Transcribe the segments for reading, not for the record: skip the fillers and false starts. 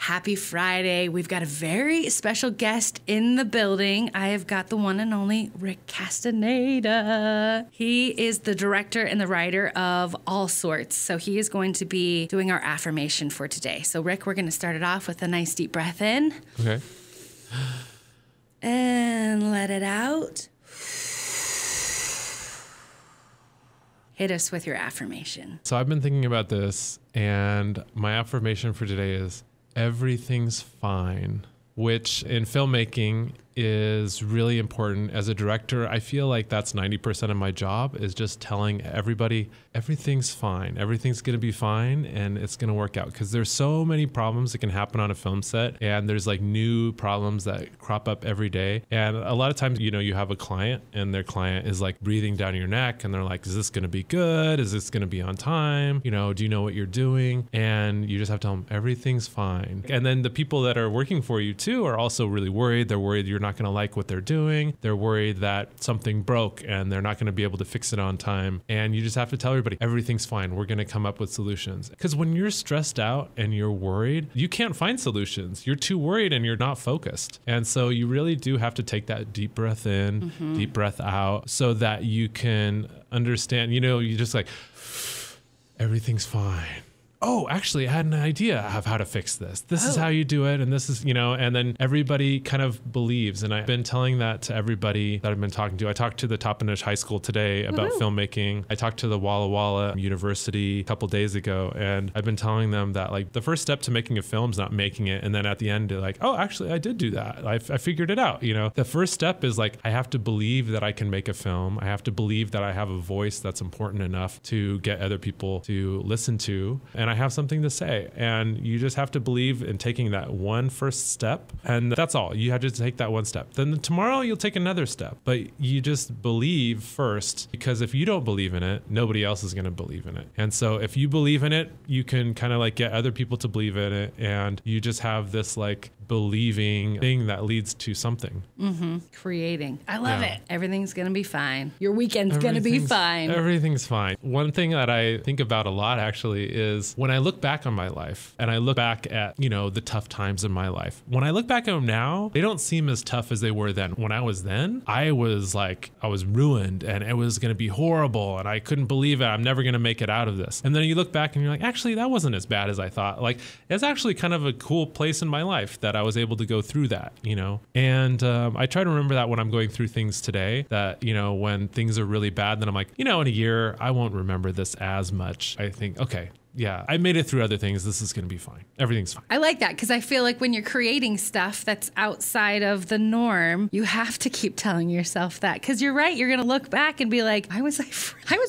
Happy Friday. We've got a very special guest in the building. I have got the one and only Rick Casteneda. He is the director and the writer of All Sorts. So he is going to be doing our affirmation for today. So Rick, we're going to start it off with a nice deep breath in. Okay. And let it out. Hit us with your affirmation. So I've been thinking about this, and my affirmation for today is everything's fine, which in filmmaking is really important. As a director, I feel like that's 90% of my job, is just telling everybody everything's fine. Everything's going to be fine and it's going to work out, because there's so many problems that can happen on a film set, and there's like new problems that crop up every day. And a lot of times, you know, you have a client and their client is like breathing down your neck and they're like, is this going to be good? Is this going to be on time? You know, do you know what you're doing? And you just have to tell them everything's fine. And then the people that are working for you too are also really worried. They're worried you're not going to like what they're doing. They're worried that something broke and they're not going to be able to fix it on time. And you just have to tell everybody, everything's fine. We're going to come up with solutions. Because when you're stressed out and you're worried, you can't find solutions. You're too worried and you're not focused. And so you really do have to take that deep breath in, deep breath out, so that you can understand, you know, you just like, everything's fine. Oh, actually, I had an idea of how to fix this. This is how you do it. And this is, you know, and then everybody kind of believes. And I've been telling that to everybody that I've been talking to. I talked to the Toppenish High School today about filmmaking. I talked to the Walla Walla University a couple days ago. And I've been telling them that, like, the first step to making a film is not making it. And then at the end, they're like, oh, actually, I did do that. I figured it out. You know, the first step is like, I have to believe that I can make a film. I have to believe that I have a voice that's important enough to get other people to listen to. And I have something to say, and you just have to believe in taking that one first step, and that's all. You have to take that one step. Then tomorrow you'll take another step, but you just believe first, because if you don't believe in it, nobody else is going to believe in it. And so if you believe in it, you can kind of like get other people to believe in it, and you just have this like believing thing that leads to something. Creating. I love it. Everything's going to be fine. Your weekend's going to be fine. Everything's fine. One thing that I think about a lot actually is when I look back on my life and I look back at, you know, the tough times in my life. When I look back at them now, they don't seem as tough as they were then. When I was then, I was ruined and it was going to be horrible and I couldn't believe it. I'm never going to make it out of this. And then you look back and you're like, actually, that wasn't as bad as I thought. Like, it's actually kind of a cool place in my life that I was able to go through that, you know? And I try to remember that when I'm going through things today, that, you know, when things are really bad, then I'm like, you know, in a year, I won't remember this as much. I think, okay, yeah, I made it through other things. This is going to be fine. Everything's fine. I like that, because I feel like when you're creating stuff that's outside of the norm, you have to keep telling yourself that, because you're right. You're going to look back and be like, I was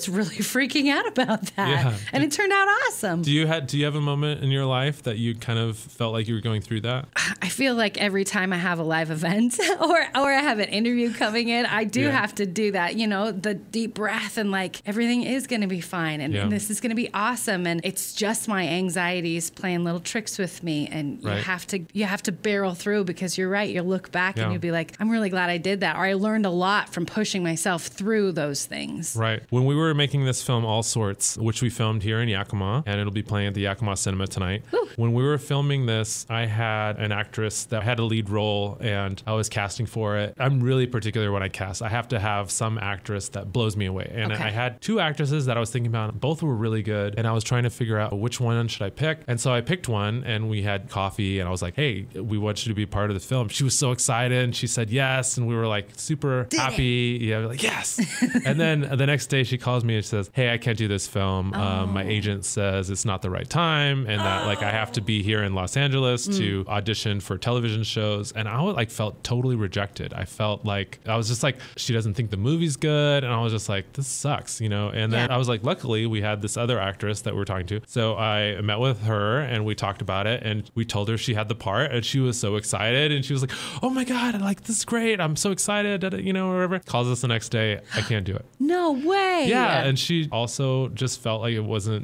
really freaking out about that. Yeah. And it turned out awesome. Do you have a moment in your life that you kind of felt like you were going through that? I feel like every time I have a live event or I have an interview coming in, I do have to do that, you know, the deep breath and like, everything is going to be fine. And this is going to be awesome. And it's just my anxieties playing little tricks with me, and you have to barrel through, because you're right. You'll look back and you'll be like, I'm really glad I did that, or I learned a lot from pushing myself through those things. Right. When we were making this film, All Sorts, which we filmed here in Yakima, and it'll be playing at the Yakima Cinema tonight. Woo. When we were filming this, I had an actress that had a lead role, and I was casting for it. I'm really particular when I cast. I have to have some actress that blows me away. And I had two actresses that I was thinking about. Both were really good, and I was trying to figure out which one should I pick. And so I picked one, and we had coffee, and I was like, hey, we want you to be part of the film. She was so excited, and she said yes, and we were like super happy. Yeah, we were like, yes. And then the next day she calls me and says, hey, I can't do this film. My agent says it's not the right time, and that like I have to be here in Los Angeles to audition for television shows. And I like felt totally rejected. I felt like, I was just like, she doesn't think the movie's good. And I was just like, this sucks, you know? And then I was like, luckily we had this other actress that we're talking to. So I met with her and we talked about it, and we told her she had the part, and she was so excited, and she was like, oh my God, like, this is great. I'm so excited, you know, or whatever. Calls us the next day. I can't do it. No way. Yeah. And she also just felt like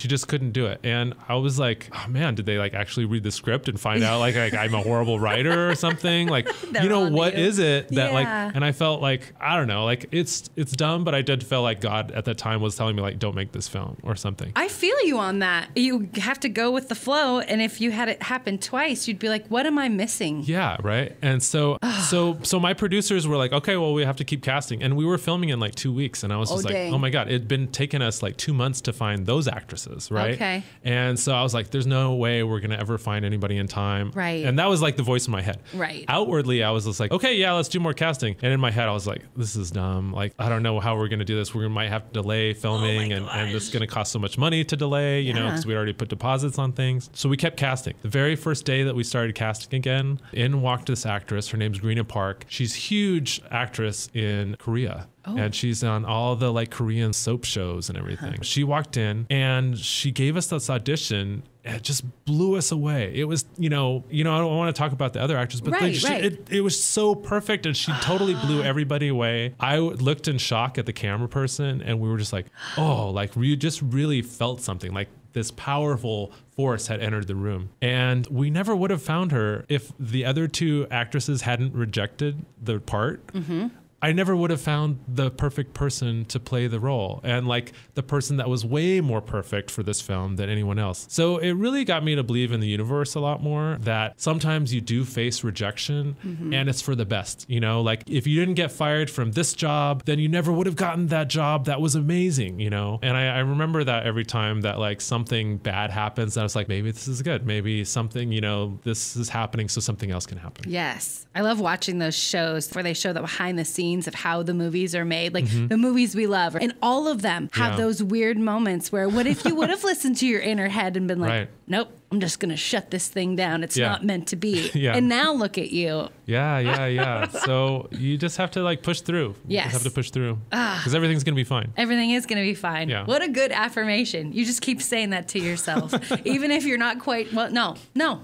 she just couldn't do it. And I was like, oh man, did they like actually read the script and find out like I'm a horrible writer or something? Like, you know, what is it that like, and I felt like, I don't know, like it's dumb, but I did feel like God at that time was telling me like, don't make this film or something. I feel you on that. Yeah. You have to go with the flow. And if you had it happen twice, you'd be like, what am I missing? Yeah. Right. And so my producers were like, okay, well, we have to keep casting. And we were filming in like 2 weeks. And I was just like, oh my God, it'd been taking us like 2 months to find those actresses. Right. Okay. And so I was like, there's no way we're going to ever find anybody in time. Right. And that was like the voice in my head. Right. Outwardly, I was just like, okay, yeah, let's do more casting. And in my head, I was like, this is dumb. Like, I don't know how we're going to do this. We might have to delay filming and this is going to cost so much money to delay, you know, because we already put deposits on things. So we kept casting. The very first day that we started casting again, in walked this actress. Her name's Greena Park. She's a huge actress in Korea. Oh. And she's on all the like Korean soap shows and everything. She walked in and she gave us this audition. It just blew us away. It was, I don't want to talk about the other actors, but it was so perfect and she totally blew everybody away. I looked in shock at the camera person and we were just like, oh, like we just really felt something like this powerful force had entered the room. And we never would have found her if the other two actresses hadn't rejected the part. Mm-hmm. I never would have found the perfect person to play the role and like the person that was way more perfect for this film than anyone else. So it really got me to believe in the universe a lot more, that sometimes you do face rejection and it's for the best. Like if you didn't get fired from this job, then you never would have gotten that job that was amazing, And I remember that every time that like something bad happens, I was like, maybe this is good. Maybe something, this is happening so something else can happen. Yes. I love watching those shows where they show the behind the scenes of how the movies are made, like the movies we love. And all of them have those weird moments where what if you would have listened to your inner head and been like, nope, I'm just going to shut this thing down. It's not meant to be. And now look at you. Yeah. So you just have to like push through. Yes. You just have to push through because everything's going to be fine. Everything is going to be fine. Yeah. What a good affirmation. You just keep saying that to yourself. Even if you're not quite, no,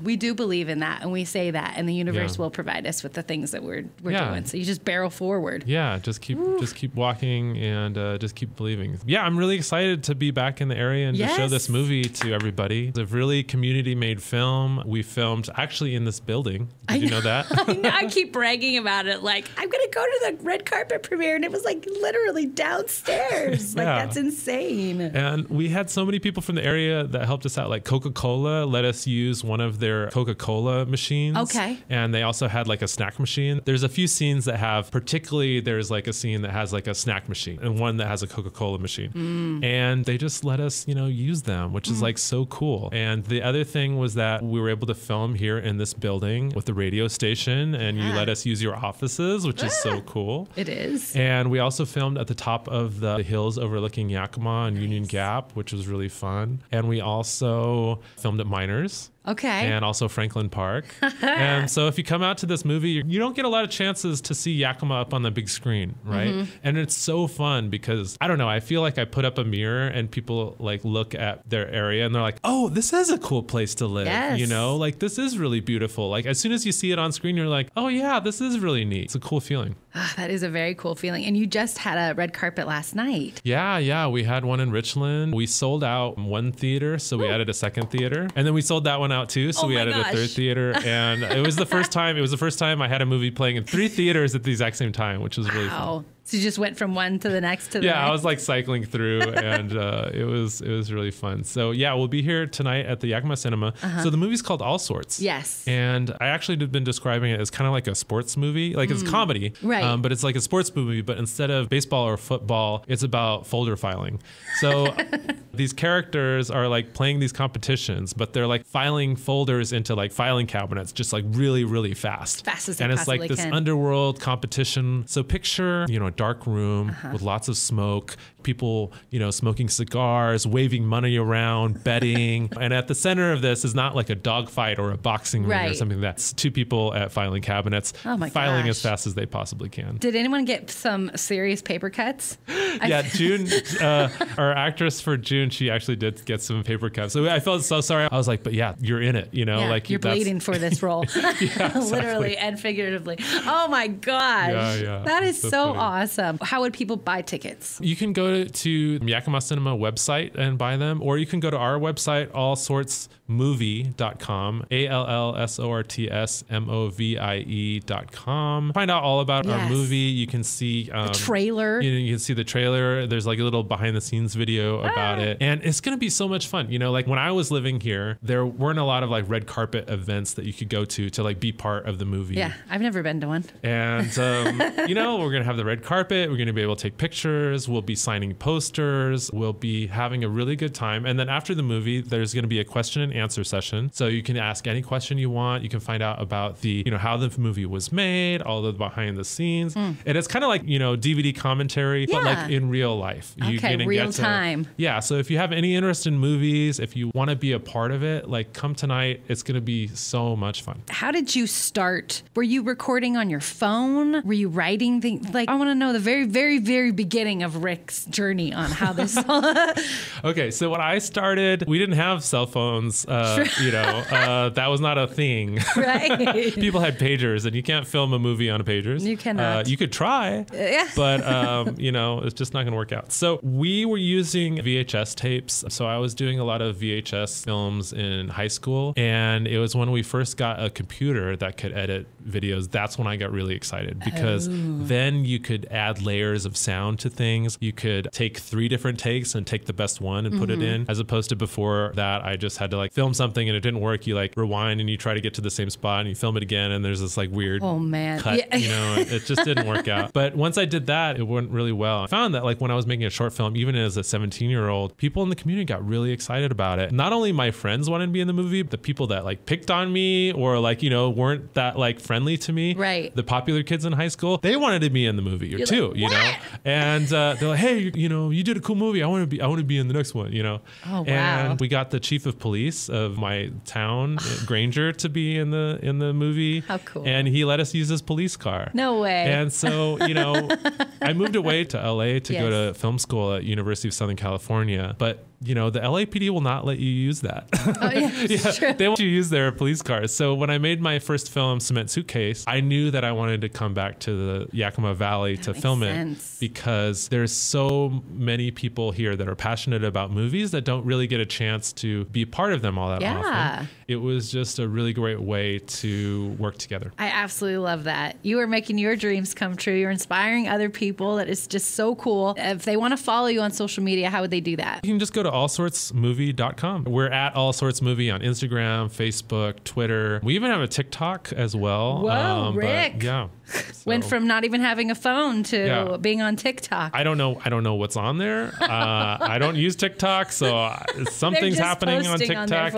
we do believe in that. And we say that and the universe will provide us with the things that we're doing. So you just barrel forward. Yeah. Just keep walking and just keep believing. Yeah. I'm really excited to be back in the area and to show this movie to everybody. It's a really community-made film. We filmed actually in this building. Did you know that? I keep bragging about it. Like, I'm going to go to the red carpet premiere. And it was like literally downstairs. Like, that's insane. And we had so many people from the area that helped us out. Like Coca-Cola let us use one of their Coca-Cola machines. Okay. And they also had like a snack machine. There's a few scenes that have, particularly there's like a scene that has like a snack machine and one that has a Coca-Cola machine. And they just let us, use them, which is like so cool. And the other thing was that we were able to film here in this building with the radio station and you let us use your offices, which is so cool. It is. And we also filmed at the top of the hills overlooking Yakima and Union Gap, which was really fun. And we also filmed at Miners. Okay. And also Franklin Park. And so if you come out to this movie, you don't get a lot of chances to see Yakima up on the big screen, right? And it's so fun because, I don't know, I feel like I put up a mirror and people like look at their area and they're like, oh, this is a cool place to live. Yes. Like this is really beautiful. Like as soon as you see it on screen, you're like, oh yeah, this is really neat. It's a cool feeling. That is a very cool feeling. And you just had a red carpet last night. Yeah. We had one in Richland. We sold out one theater, so we added a second theater. And then we sold that one out too, so we added a third theater. And it was the first time I had a movie playing in 3 theaters at the exact same time, which was really fun. So you just went from one to the next to the next? Yeah, I was like cycling through and it was really fun. So yeah, we'll be here tonight at the Yakima Cinema. So the movie's called All Sorts. Yes. And I actually have been describing it as kind of like a sports movie. Like it's comedy. Right. But it's like a sports movie, but instead of baseball or football, it's about folder filing. So these characters are like playing these competitions, but they're like filing folders into like filing cabinets just like really, really fast. Fast as they And it's possibly like this can. underworld competition. So picture, a dark room with lots of smoke, people, smoking cigars, waving money around, betting. And at the center of this is not like a dogfight or a boxing ring or something. That's 2 people at filing cabinets, filing as fast as they possibly can. Did anyone get some serious paper cuts? Yeah, June, our actress for June, she actually did get some paper cuts. So I felt so sorry. I was like, but yeah, you're in it, like you're bleeding for this role. Exactly. Literally and figuratively. Oh my gosh. Yeah. That is so awesome. awesome. How would people buy tickets? You can go to Yakima Cinema website and buy them, or you can go to our website, allsortsmovie.com, allsortsmovie.com. Find out all about our movie. You can see the trailer. You can see the trailer. There's like a little behind the scenes video about it. And it's going to be so much fun. You know, like when I was living here, there weren't a lot of like red carpet events that you could go to like be part of the movie. Yeah, I've never been to one. And, you know, we're going to have the red carpet. We're going to be able to take pictures. We'll be signing posters. We'll be having a really good time. And then after the movie, there's going to be a question and answer session. So you can ask any question you want. You can find out about the, you know, how the movie was made, all the behind the scenes. And it's kind of like, you know, DVD commentary, but like in real life. Real time. Yeah. So if you have any interest in movies, if you want to be a part of it, like come tonight. It's going to be so much fun. How did you start? Were you recording on your phone? Were you writing things? Like, I want to know the very, very, very beginning of Rick's journey on how this. Okay, so when I started, we didn't have cell phones. You know, that was not a thing. Right. People had pagers, and you can't film a movie on a pagers. You cannot. You could try, but you know, it's just not going to work out. So we were using VHS tapes. So I was doing a lot of VHS films in high school, and it was when we first got a computer that could edit videos. That's when I got really excited, because then you could add layers of sound to things. You could take 3 different takes and take the best one and put it in, as opposed to before that I just had to like film something and it didn't work. You like rewind and you try to get to the same spot and you film it again, and there's this like weird cut, you know, it just didn't work out. But once I did that, it went really well. I found that like when I was making a short film, even as a 17-year-old, people in the community got really excited about it. Not only my friends wanted to be in the movie, but the people that like picked on me or like, you know, weren't that like friendly to me. Right. The popular kids in high school, they wanted to be in the movie too, like, you know? And they're like, hey, you know, you did a cool movie. I want to be in the next one, you know? Oh, wow. And we got the chief of police of my town, Granger, to be in the movie. How cool. And he let us use his police car. No way. And so, you know, I moved away to LA to go to film school at University of Southern California, but you know, the LAPD will not let you use that. Oh, yeah. They want you to use their police cars. So when I made my first film, Cement Suitcase, I knew that I wanted to come back to the Yakima Valley to film it, because there's so many people here that are passionate about movies that don't really get a chance to be part of them all that often. It was just a really great way to work together. I absolutely love that. You are making your dreams come true. You're inspiring other people. That is just so cool. If they want to follow you on social media, how would they do that? You can just go to allsortsmovie.com. We're at allsortsmovie on Instagram, Facebook, Twitter. We even have a TikTok as well. Whoa, Rick. But, yeah. Went from not even having a phone to being on TikTok. I don't know what's on there. I don't use TikTok, so something's happening on TikTok.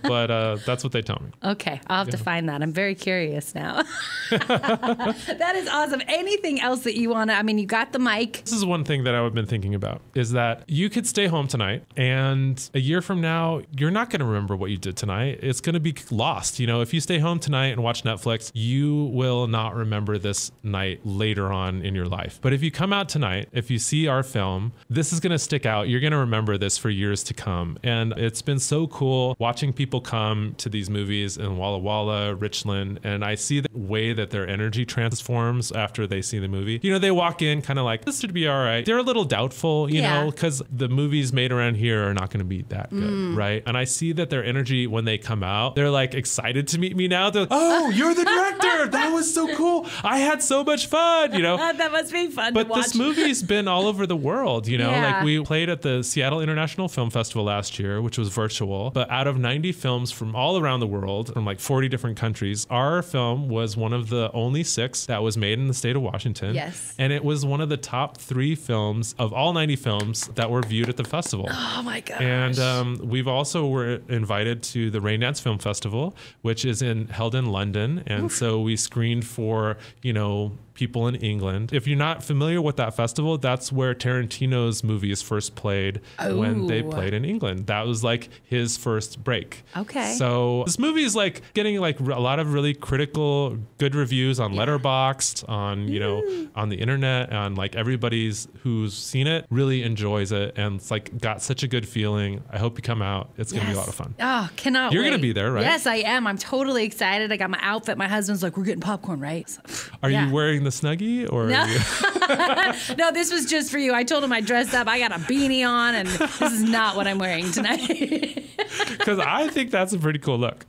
But that's what they tell me. Okay, I'll have to find that. I'm very curious now. That is awesome. Anything else that you want to? I mean, you got the mic. This is one thing that I've been thinking about, is that you could stay home tonight, and a year from now, you're not going to remember what you did tonight. It's going to be lost. You know, if you stay home tonight and watch Netflix, you will not remember this night later on in your life. But if you come out tonight, if you see our film, this is going to stick out. You're going to remember this for years to come. And it's been so cool watching people come to these movies in Walla Walla, Richland, and I see the way that their energy transforms after they see the movie. You know, they walk in kind of like, this should be all right. They're a little doubtful, you know, because the movies made around here are not going to be that good, right? And I see that their energy when they come out, they're like excited to meet me now. They're like, oh, you're the director. That was so cool. I had so much fun, you know. That must be fun but to watch. This movie's been all over the world, you know. Like we played at the Seattle International Film Festival last year, which was virtual. But out of 90 films from all around the world, from like 40 different countries, our film was one of the only 6 that was made in the state of Washington. Yes. And it was one of the top 3 films of all 90 films that were viewed at the festival. Oh my gosh. And we've also were invited to the Raindance Film Festival, which is held in London. And so we screened for, you know, people in England. If you're not familiar with that festival, that's where Tarantino's movies first played when they played in England. That was like his first break. Okay. So this movie is like getting like a lot of really critical, good reviews on Letterboxd, on, you know, on the internet, and like everybody's who's seen it really enjoys it. And It's like got such a good feeling. I hope you come out. It's going to be a lot of fun. Oh, cannot You're wait. going to be there, right? Yes, I am. I'm totally excited. I got my outfit. My husband's like, we're getting popcorn, right? So, are you wearing the Snuggie or? No. Are you... No, this was just for you. I told him I dressed up. I got a beanie on, and this is not what I'm wearing tonight. Because I think that's a pretty cool look.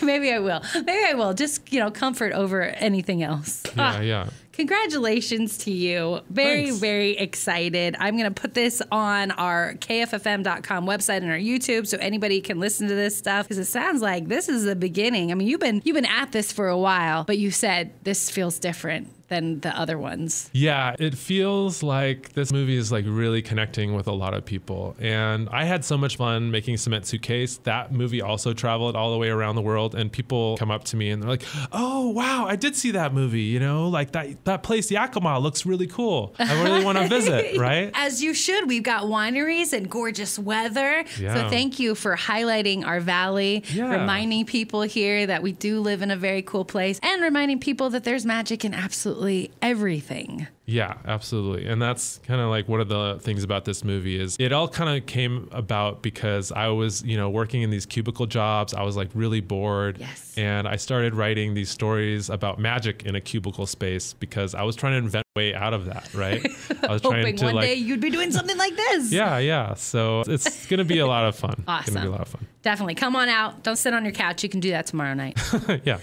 Maybe I will. Just, comfort over anything else. Yeah. Congratulations to you. Very, very excited. I'm going to put this on our kffm.com website and our YouTube so anybody can listen to this stuff, because it sounds like this is the beginning. I mean, you've been at this for a while, but you said this feels different than the other ones. Yeah, it feels like this movie is like really connecting with a lot of people. And I had so much fun making Cement Suitcase. That movie also traveled all the way around the world, and people come up to me and they're like, oh, wow, I did see that movie. Like that place Yakima looks really cool. I really want to visit, right? As you should. We've got wineries and gorgeous weather. Yeah. So thank you for highlighting our valley, reminding people here that we do live in a very cool place, and reminding people that there's magic in absolutely everything. Yeah, absolutely. And that's kind of like one of the things about this movie is it all kind of came about because I was, working in these cubicle jobs. I was like really bored. Yes. And I started writing these stories about magic in a cubicle space because I was trying to invent a way out of that, right? I was hoping one day you'd be doing something like this. Yeah. So it's going to be a lot of fun. Awesome. It's going to be a lot of fun. Definitely. Come on out. Don't sit on your couch. You can do that tomorrow night. Yeah.